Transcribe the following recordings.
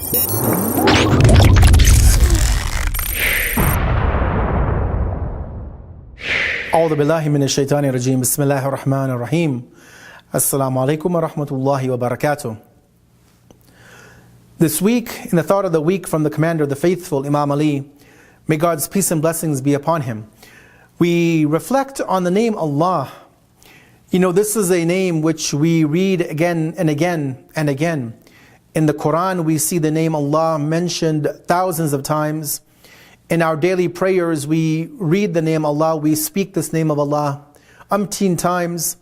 أعوذ بالله من الشيطان الرجيم بسم الله الرحمن الرحيم Assalamu alaikum wa rahmatullahi wa barakatuh. This week, in the thought of the week from the commander of the faithful, Imam Ali, may God's peace and blessings be upon him, we reflect on the name Allah. You know, this is a name which we read again and again and again. In the Quran, we see the name Allah mentioned thousands of times. In our daily prayers, we read the name Allah, we speak this name of Allah umpteen times.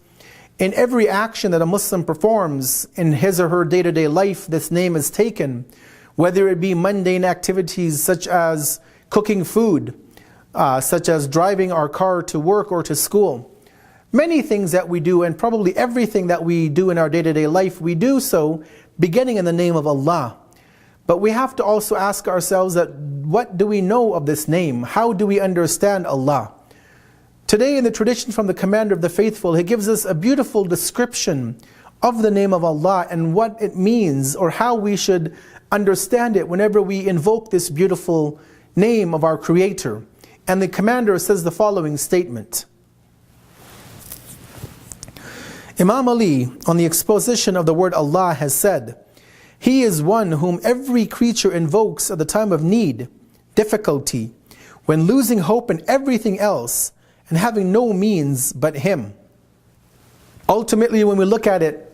In every action that a Muslim performs in his or her day-to-day life, this name is taken. Whether it be mundane activities such as cooking food, such as driving our car to work or to school. Many things that we do, and probably everything that we do in our day-to-day life, we do so beginning in the name of Allah. But we have to also ask ourselves that what do we know of this name? How do we understand Allah? Today in the tradition from the commander of the faithful, he gives us a beautiful description of the name of Allah and what it means or how we should understand it whenever we invoke this beautiful name of our Creator. And the commander says the following statement. Imam Ali, on the exposition of the word Allah, has said, "He is one whom every creature invokes at the time of need, difficulty, when losing hope in everything else, and having no means but Him." Ultimately, when we look at it,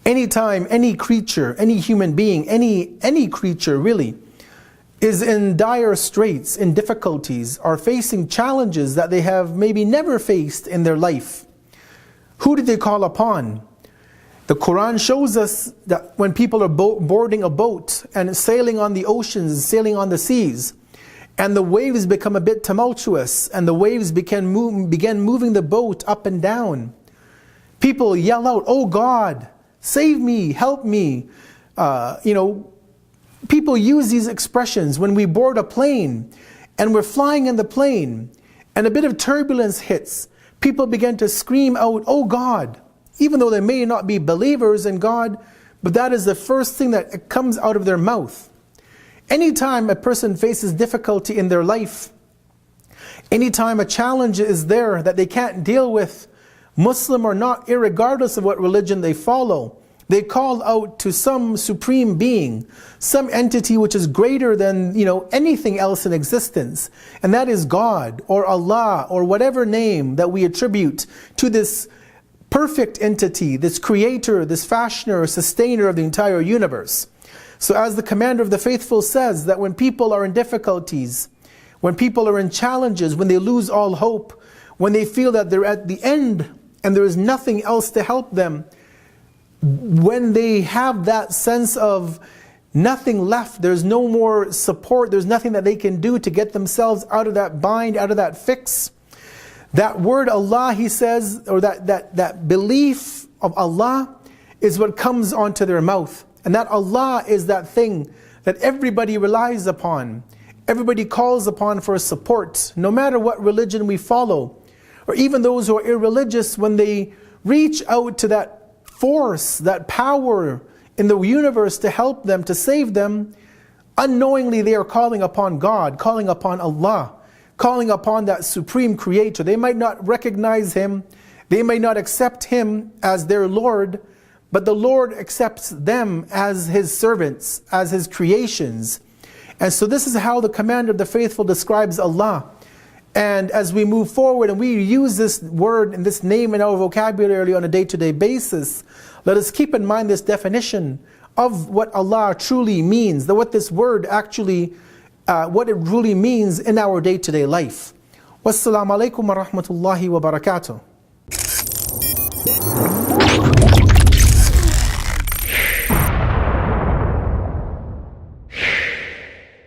anytime any creature, any human being, any creature really, is in dire straits, in difficulties, are facing challenges that they have maybe never faced in their life, who do they call upon? The Quran shows us that when people are boarding a boat and sailing on the oceans, sailing on the seas, and the waves become a bit tumultuous, and the waves began moving the boat up and down, people yell out, "Oh God, save me, help me." People use these expressions when we board a plane and we're flying in the plane and a bit of turbulence hits. People begin to scream out, "Oh God," even though they may not be believers in God, but that is the first thing that comes out of their mouth. Anytime a person faces difficulty in their life, anytime a challenge is there that they can't deal with, Muslim or not, irregardless of what religion they follow, they call out to some supreme being, some entity which is greater than anything else in existence, and that is God or Allah or whatever name that we attribute to this perfect entity, this creator, this fashioner, sustainer of the entire universe. So as the commander of the faithful says, that when people are in difficulties, when people are in challenges, when they lose all hope, when they feel that they're at the end and there is nothing else to help them, when they have that sense of nothing left, there's no more support, there's nothing that they can do to get themselves out of that bind, out of that fix, that word Allah, he says, or that belief of Allah is what comes onto their mouth. And that Allah is that thing that everybody relies upon, everybody calls upon for support, no matter what religion we follow. Or even those who are irreligious, when they reach out to that force, that power in the universe to help them, to save them, unknowingly they are calling upon God, calling upon Allah, calling upon that supreme creator. They might not recognize Him, they may not accept Him as their Lord, but the Lord accepts them as His servants, as His creations. And so this is how the commander of the faithful describes Allah. And as we move forward and we use this word and this name in our vocabulary on a day-to-day basis, let us keep in mind this definition of what Allah truly means, what this word actually, what it really means in our day-to-day life. Wassalamu alaikum wa rahmatullahi wa barakatuh.